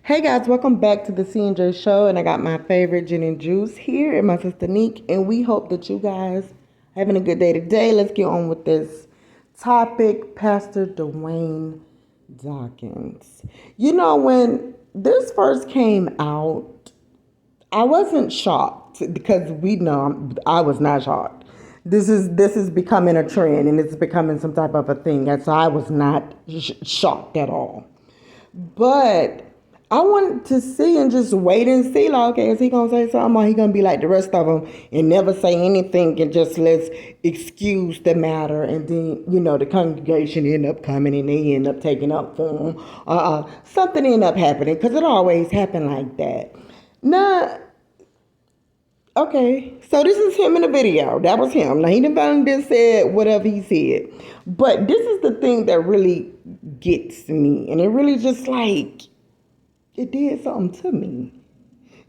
Hey guys, welcome back to the C&J show, and I got my favorite gin and juice here and my sister Neek, and we hope that you guys are having a good day today. Let's get on with this topic. Pastor Dwayne Dawkins. You know, when this first came out, I wasn't shocked because we know I was not shocked. This is becoming a trend, and it's becoming some type of a thing, and so I was not shocked at all. But I wanted to see and just wait and see, like, okay, is he going to say something, or he going to be like the rest of them and never say anything and just let's excuse the matter, and then, the congregation end up coming and they end up taking up for him. Something end up happening, because it always happened like that. Now, okay, so this is him in the video. That was him. Now, he didn't say whatever he said. But this is the thing that really gets me. And it really just like, it did something to me.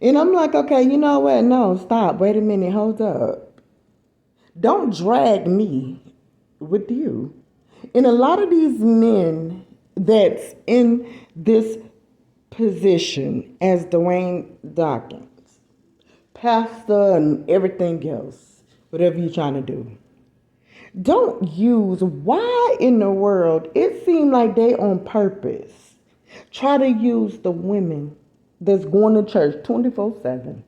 And I'm like, okay, you know what? No, stop. Wait a minute. Hold up. Don't drag me with you. And a lot of these men that's in this position as Dwayne Dawkins, pastor and everything else, whatever you're trying to do, don't use, why in the world, it seemed like they on purpose try to use the women that's going to church 24/7,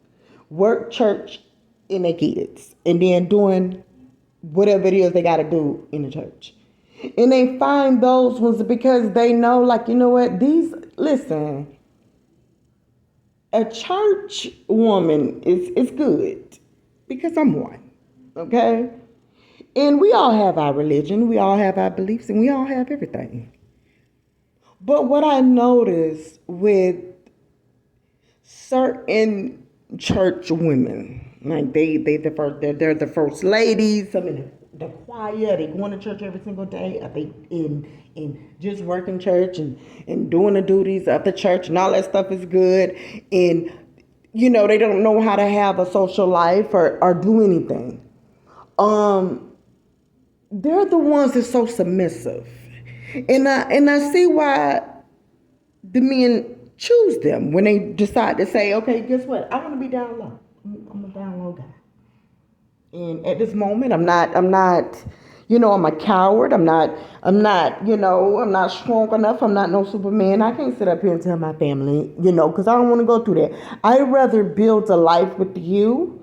work church in their kids, and then doing whatever it is they got to do in the church. And they find those ones because they know, like, you know what, listen, a church woman is good because I'm one, okay? And we all have our religion, we all have our beliefs, and we all have everything. But what I notice with certain church women, like they're the first ladies, some in the choir, they going to church every single day, they in just working church and doing the duties of the church, and all that stuff is good. And they don't know how to have a social life or do anything. They're the ones that's so submissive. And I see why the men choose them when they decide to say, okay, guess what? I want to be down low. I'm a down low guy. And at this moment, I'm not, I'm a coward. I'm not strong enough. I'm not no Superman. I can't sit up here and tell my family, because I don't want to go through that. I'd rather build a life with you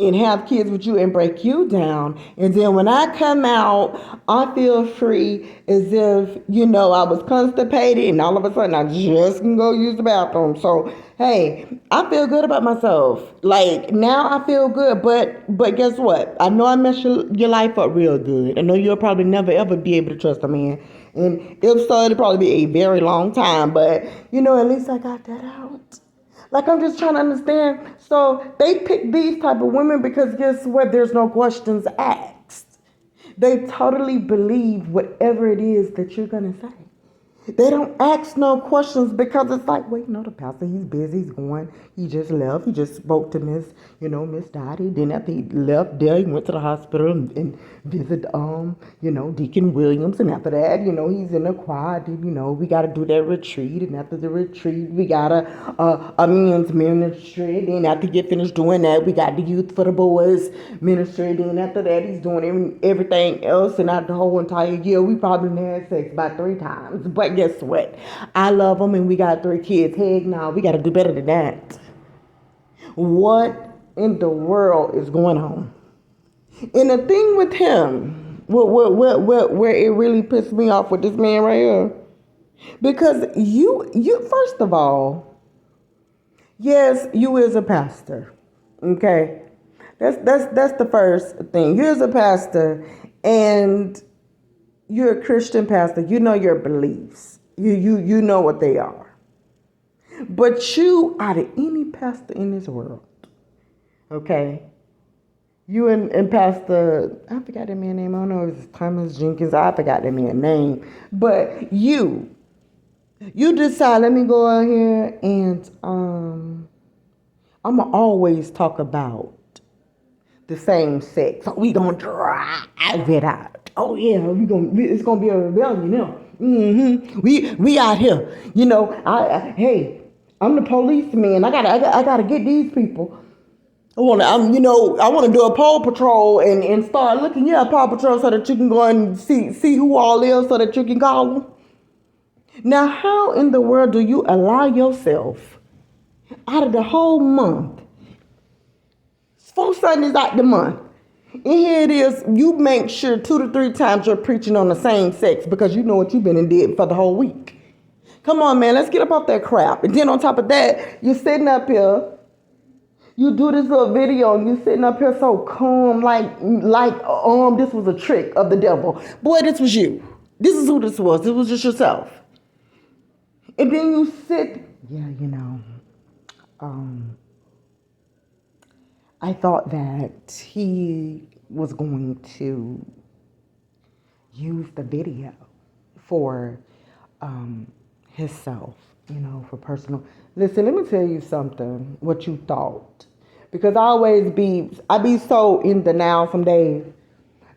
and have kids with you and break you down. And then when I come out, I feel free as if, I was constipated and all of a sudden I just can go use the bathroom. So, hey, I feel good about myself. Like, now I feel good, but guess what? I know I messed your life up real good. I know you'll probably never ever be able to trust a man. And if so, it'll probably be a very long time. But, at least I got that out. Like, I'm just trying to understand. So they pick these type of women because guess what? There's no questions asked. They totally believe whatever it is that you're going to say. They don't ask no questions because it's like, well, the pastor, he's busy, he's going. He just left. He just spoke to Miss Dottie. Then after he left there, he went to the hospital and visited, Deacon Williams. And after that, he's in the choir. We got to do that retreat. And after the retreat, we got a men's ministry. Then after you get finished doing that, we got the youth for the boys ministry. Then after that, he's doing everything else. And after the whole entire year, we probably had sex about 3 times. But guess what? I love him and we got 3 kids. Heck no, we got to do better than that. What in the world is going on? And the thing with him, where it really pissed me off with this man right here, because you first of all, yes, you is a pastor, okay? That's the first thing. You is a pastor, and you're a Christian pastor. You know your beliefs. You know what they are. But you, out of any pastor in this world, okay, you and Pastor, I forgot that man's name. I don't know if it's Thomas Jenkins. I forgot that man's name. But you decide, let me go out here and I'm going to always talk about the same sex. So we going to drive it out. Oh, yeah, it's going to be a rebellion, We out here. You know, hey, I'm the policeman. I gotta get these people. I want to do a paw patrol and start looking, paw patrol so that you can go and see who all is so that you can call them. Now, how in the world do you allow yourself out of the whole month? 4 Sundays out the month. And here it is, you make sure 2 to 3 times you're preaching on the same sex because you know what you've been and did for the whole week. Come on, man, let's get up off that crap. And then on top of that, you're sitting up here, you do this little video and you sitting up here so calm, like this was a trick of the devil. Boy, this was you. This is who this was. This was just yourself. And then you sit, I thought that he was going to use the video for himself, for personal. Listen, let me tell you something, what you thought. Because I be so in the now some days.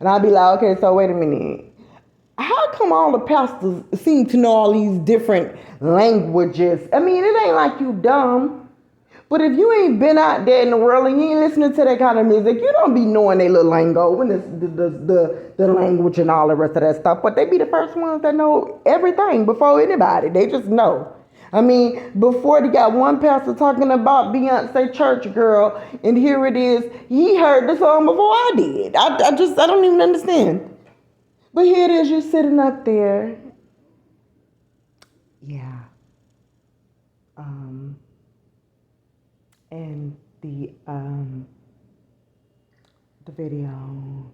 And I be like, okay, so wait a minute. How come all the pastors seem to know all these different languages? I mean, it ain't like you dumb. But if you ain't been out there in the world and you ain't listening to that kind of music, you don't be knowing their little lingo and the language and all the rest of that stuff. But they be the first ones that know everything before anybody. They just know. I mean, before they got one pastor talking about Beyonce Church Girl, and here it is. He heard the song before I did. I don't even understand. But here it is, you sitting up there. Yeah. And the video.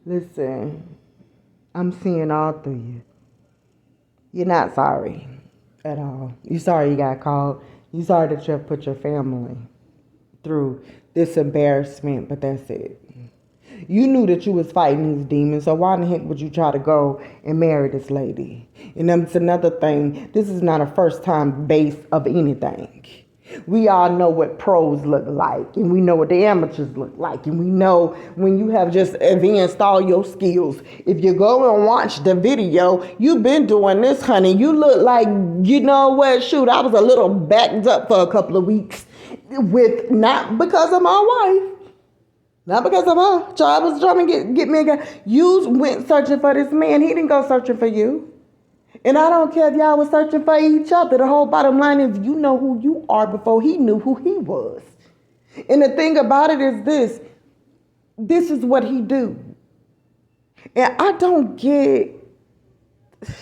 Listen, I'm seeing all through you. You're not sorry at all. You're sorry you got caught. You're sorry that you have put your family through this embarrassment, but that's it. You knew that you was fighting these demons, so why in the heck would you try to go and marry this lady? And that's another thing. This is not a first time base of anything. We all know what pros look like, and we know what the amateurs look like, and we know when you have just advanced all your skills. If you go and watch the video, you've been doing this, honey. You look like, you know what, shoot, I was a little backed up for a couple of weeks with, not because of my wife, not because of her. So I was trying to get me a guy. You went searching for this man. He didn't go searching for you. And I don't care if y'all was searching for each other. The whole bottom line is you know who you are before he knew who he was. And the thing about it is this. This is what he do. And I don't get, I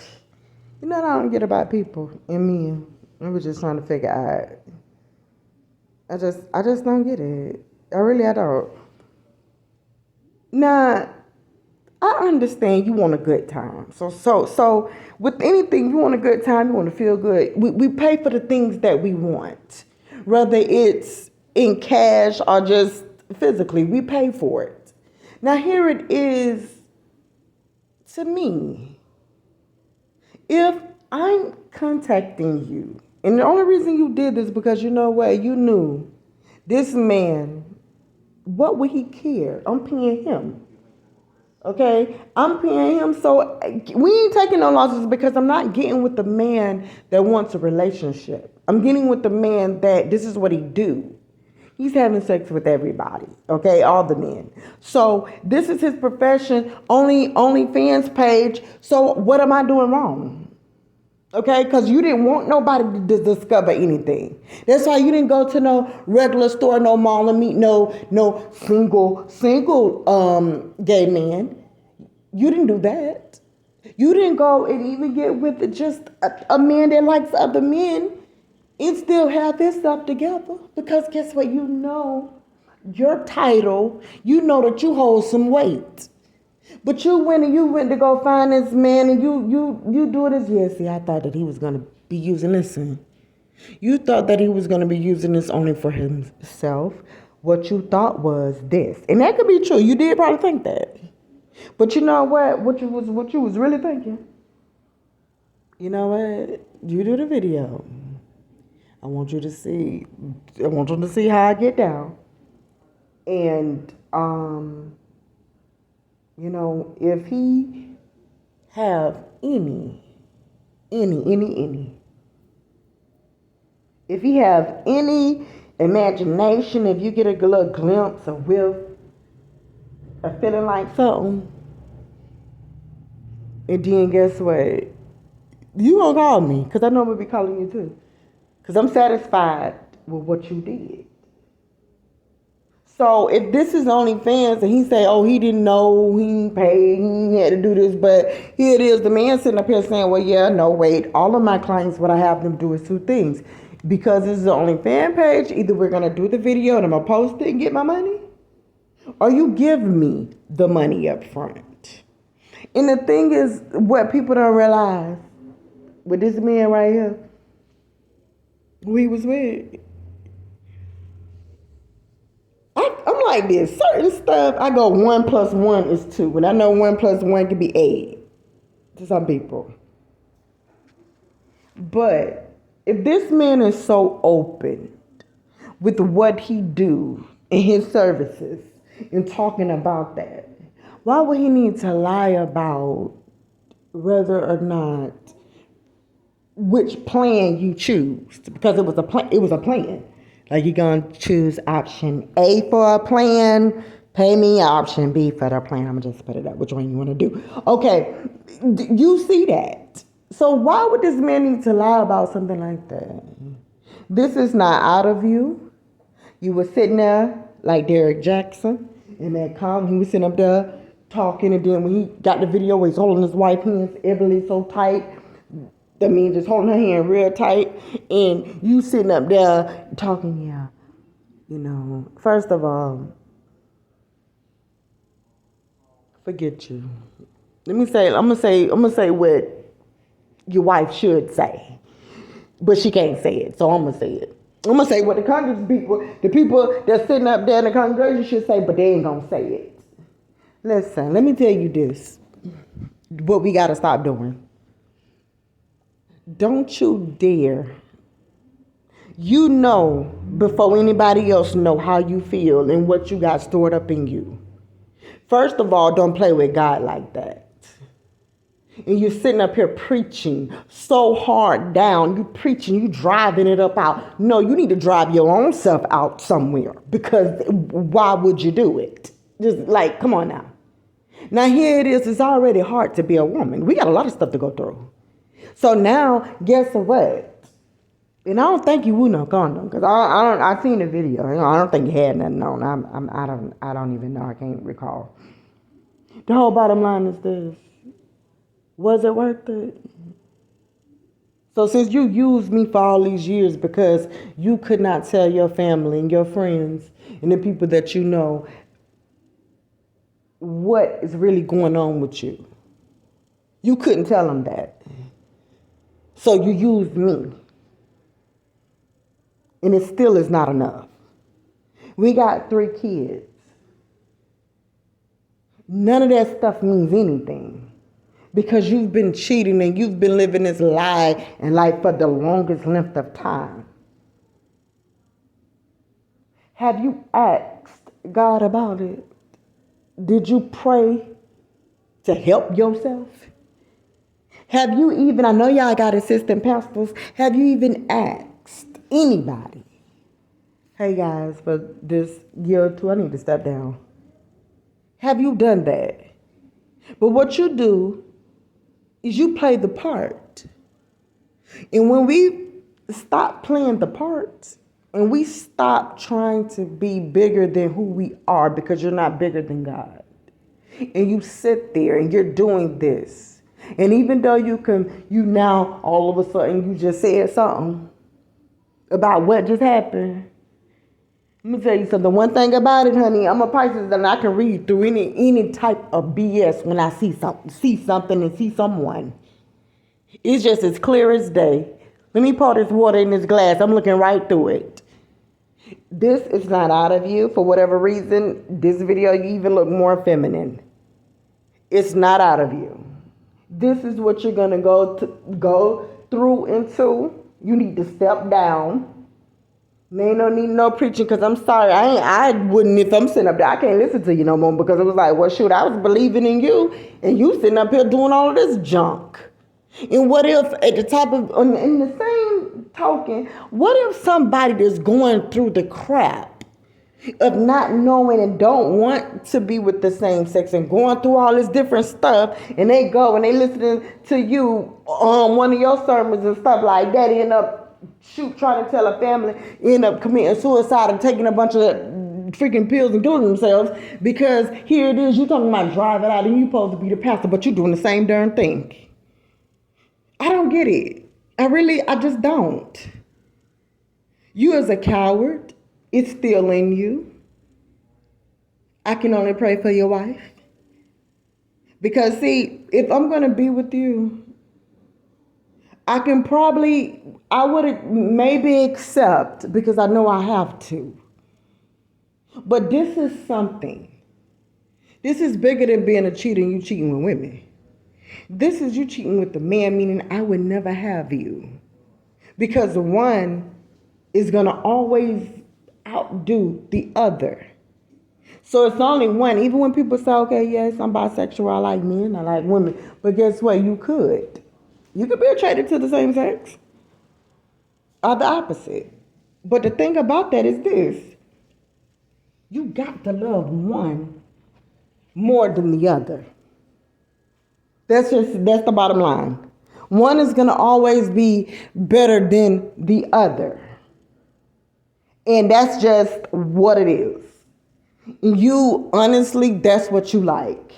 don't get about people and men. I was just trying to figure out. I just don't get it. I don't. Now, I understand you want a good time. So with anything, you want a good time, you want to feel good. We pay for the things that we want. Whether it's in cash or just physically, we pay for it. Now here it is to me. If I'm contacting you, and the only reason you did this because you know what, you knew this man, what would he care? I'm paying him. Okay, I'm paying him, so we ain't taking no losses because I'm not getting with the man that wants a relationship. I'm getting with the man that this is what he do. He's having sex with everybody, okay, all the men. So this is his profession, OnlyFans page. So what am I doing wrong? Okay, because you didn't want nobody to discover anything. That's why you didn't go to no regular store, no mall, and meet no single gay man. You didn't do that. You didn't go and even get with just a man that likes other men and still have this stuff together. Because guess what? You know your title. You know that you hold some weight. But you went to go find this man and you do this. Yeah, see, I thought that he was going to be using this. You thought that he was going to be using this only for himself. What you thought was this. And that could be true. You did probably think that. But you know what? What you was really thinking. You know what? You do the video. I want you to see how I get down. And if he have any Any. If you have any imagination, if you get a little glimpse of whiff, a feeling like something, and then guess what? You gonna call me, because I know I'm gonna be calling you too. Because I'm satisfied with what you did. So if this is OnlyFans and he say, oh, he didn't know, he didn't pay, he had to do this, but here it is, the man sitting up here saying, well, yeah, no, wait, all of my clients, what I have them do is two things. Because this is the OnlyFans page, either we're going to do the video and I'm going to post it and get my money, or you give me the money up front. And the thing is, what people don't realize, with this man right here, who he was with, I'm like this. Certain stuff, I go 1 + 1 is 2. And I know 1 + 1 can be 8 to some people. But if this man is so open with what he do in his services and talking about that, why would he need to lie about whether or not which plan you choose? Because it was a plan. It was a plan. Like, you're going to choose option A for a plan, pay me option B for the plan. I'm going to just spit it out. Which one you want to do? Okay, you see that. So why would this man need to lie about something like that? This is not out of you. You were sitting there like Derek Jackson in that calm. He was sitting up there talking, and then when he got the video where he's holding his wife's hands everly so tight, that means just holding her hand real tight, and you sitting up there talking, yeah, you know, first of all, forget you. I'm gonna say what your wife should say, but she can't say it, so I'm gonna say it. I'm gonna say what the people that's sitting up there in the congregation should say, but they ain't gonna say it. Listen, let me tell you this, what we gotta stop doing. Don't you dare. You know before anybody else know how you feel and what you got stored up in you. First of all, don't play with God like that. And you're sitting up here preaching so hard down. You preaching, you driving it up out. No, you need to drive your own self out somewhere, because why would you do it? Just like, come on now. Now here it is. It's already hard to be a woman. We got a lot of stuff to go through. So now, guess what? And I don't think you would no condom, because I seen the video. You know, I don't think you had nothing on. I don't even know. I can't recall. The whole bottom line is this: was it worth it? So since you used me for all these years because you could not tell your family and your friends and the people that you know what is really going on with you, you couldn't tell them that. So you used me. And it still is not enough. We got 3 kids. None of that stuff means anything, because you've been cheating and you've been living this lie and life for the longest length of time. Have you asked God about it? Did you pray to help yourself? Have you even, I know y'all got assistant pastors, have you even asked anybody, hey guys, for this year or 2, I need to step down? Have you done that? But what you do is you play the part. And when we stop playing the part and we stop trying to be bigger than who we are, because you're not bigger than God, and you sit there and you're doing this, and even though you now all of a sudden you just said something about what just happened. Let me tell you something. One thing about it, honey, I'm a Pisces and I can read through any type of BS when I see something and see someone. It's just as clear as day. Let me pour this water in this glass. I'm looking right through it. This is not out of you. For whatever reason, this video, you even look more feminine. It's not out of you. This is what you're going to go through into. You need to step down. There ain't no need no preaching, because I'm sorry. I wouldn't, if I'm sitting up there, I can't listen to you no more, because it was like, well, shoot, I was believing in you, and you sitting up here doing all of this junk. And what if at the top of, in the same token, what if somebody that's going through the crap of not knowing and don't want to be with the same sex and going through all this different stuff, and they go and they listening to you on one of your sermons and stuff like that, end up trying to tell a family, end up committing suicide and taking a bunch of freaking pills and killing themselves because here it is, you talking about drive it out and you supposed to be the pastor, but you doing the same darn thing. I don't get it. I just don't. You as a coward, it's still in you. I can only pray for your wife. Because see, if I'm going to be with you, I would maybe accept because I know I have to. But this is something. This is bigger than being a cheater and you cheating with women. This is you cheating with the man, meaning I would never have you. Because the one is going to always outdo the other. So it's only one. Even when people say, okay, yes, I'm bisexual, I like men, I like women. But guess what? You could be attracted to the same sex or the opposite. But the thing about that is this. You got to love one more than the other. That's the bottom line. One is going to always be better than the other. And that's just what it is. You, honestly, that's what you like.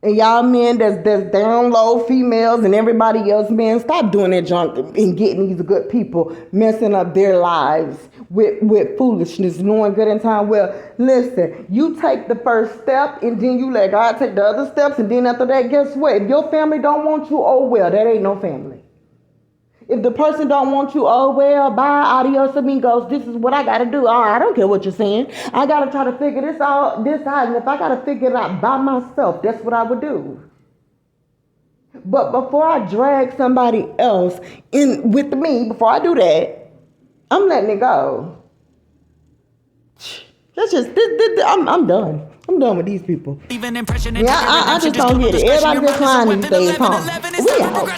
And y'all men that's down low, females and everybody else, man, stop doing that junk and getting these good people messing up their lives with foolishness, knowing good in time. Well, listen, you take the first step and then you let God take the other steps. And then after that, guess what? If your family don't want you, oh well, that ain't no family. If the person don't want you, oh well, bye, adios amigos, this is what I got to do. I don't care what you're saying. I got to try to figure this out. And if I got to figure it out by myself, that's what I would do. But before I drag somebody else in with me, before I do that, I'm letting it go. That's just, I'm done. I'm done with these people. Yeah, I just don't get it. Everybody just lying these days, huh? We out.